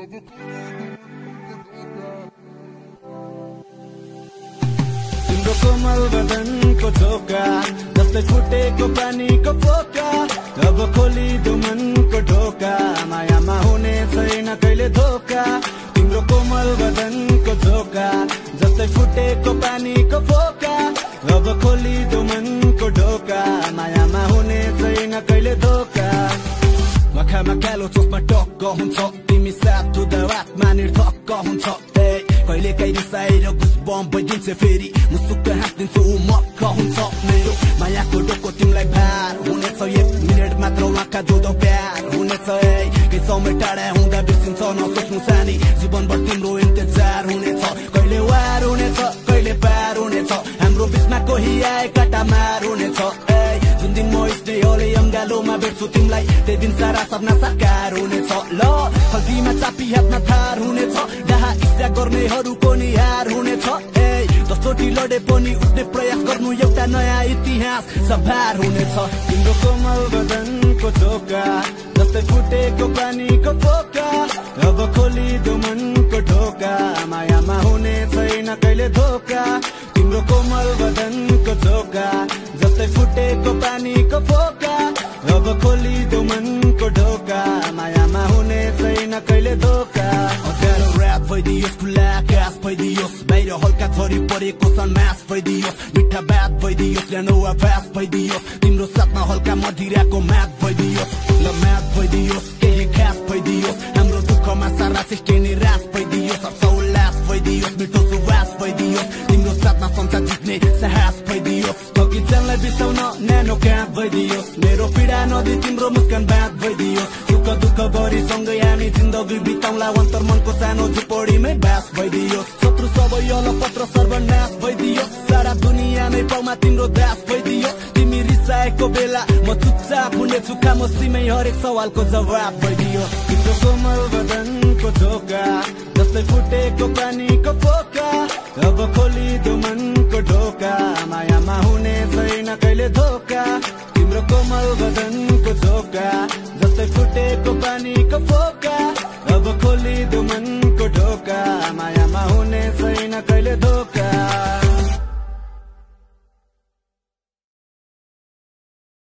तिम्रो कोमल बदनको झोका जस्तै फुटेको पानीको पोका अब खोलिदो मनको ढोका मायामा हुने छैन कहिले धोका तिम्रो कोमल बदनको झोका जस्तै फुटेको पानीको पोका अब खोलिदो मनको ढोका मायामा हुने छैन कहिले धोका मखामा कालो चोकमा टक्क हुन्छ तिमी साथ हुँदा आत्मा निर्धक्क हुन्छ कहिले काहीँ रिसाएर घुस बम भइदिन्छ फेरि मुसुक्क हाँसिदिन्छु ऊ मक्क हुन्छ मेरो मायाको डोको तिमीलाई भार हुनेछ 1 मिनेट मात्र आँखा जोदो प्यार हुनेछ केही समय टाढा हुँदा बिर्सिन्छ नसोच्नु सानी जीवनभर तिम्रो इन्तजार हुनेछ कहिले वार हुनेछ कहिले पार हुनेछ हाम्रो बिचमा कोही आए काटा मार हुनेछ जुन दिन म स्नेहले अङ्गालोमा भेट्छु तिमीलाई त्यही दिन सारा सपना साकार हुनेछ ल खल्तीमा चापी हातमा थार हुनेछ जहाँ इच्छा गर्नेहरूको निहार हुनेछ दसचोटि लडे पनि उठ्ने प्रयास गर्नु एउटा नयाँ इतिहास सभार हुनेछ तिम्रो कोमल बदनको झोका जस्तै फुटेको पानीको पोका अब खोलिदो मनको ढोका मायामा हुने छैन कहिले धोका तिम्रो कोमल बदनको झोका जस्तै फुटेको पानीको पोका अब खोलिदो मनको ढोका मायामा हुने छैन कहिले धोका अगाडो ऱ्याप भइदियोस् खुला आकाश भइदियोस् बाहिर हल्का झरी परेको सनमास भइदियोस् मिठा बात भइदियोस् ल्यानो आवाज भइदियोस् तिम्रो साथमा हल्का मधिराको म्याथ भइदियोस् ल म्याथ भइदियोस् केही खास भइदियोस् हाम्रो दुःखमा सारा सृष्टि निराश भइदियोस् सब उल्लास भइदियोस् मिठो सुवास भइदियोस् तिम्रो साथमा संसार जित्ने साहस भइदियोस् थकी जानलाई बिसाउन न्यानो काँध भइदियोस् मेरो पीडा नदी तिम्रो मुस्कान बात भइदियोस् सुख दुःख गरी सँगै हामी जिन्दगी बिताउला अन्तर मनको सानो झुपडीमै बास भइदियोस् शत्रु सबै अलपत्र सर्वनाश भइदियोस् सारा दुनियाँ नै पाउमा तिम्रो दास भइदियोस् तिमी रिसाएको बेला म चुपचाप हुनेछु खामोशीमै हरेक सवालको जवाब भइदियोस् तिम्रो कोमल बदनको झोका जस्तै फुटेको पानीको पोका अब खोलिदो मनको ढोका मायामा हुने छैन कहिले धोका तिम्रो कोमल बदनको झोका जस्तै फुटेको पानीको पोका अब खोलिदो मनको ढोका मायामा हुने छैन कहिले धोका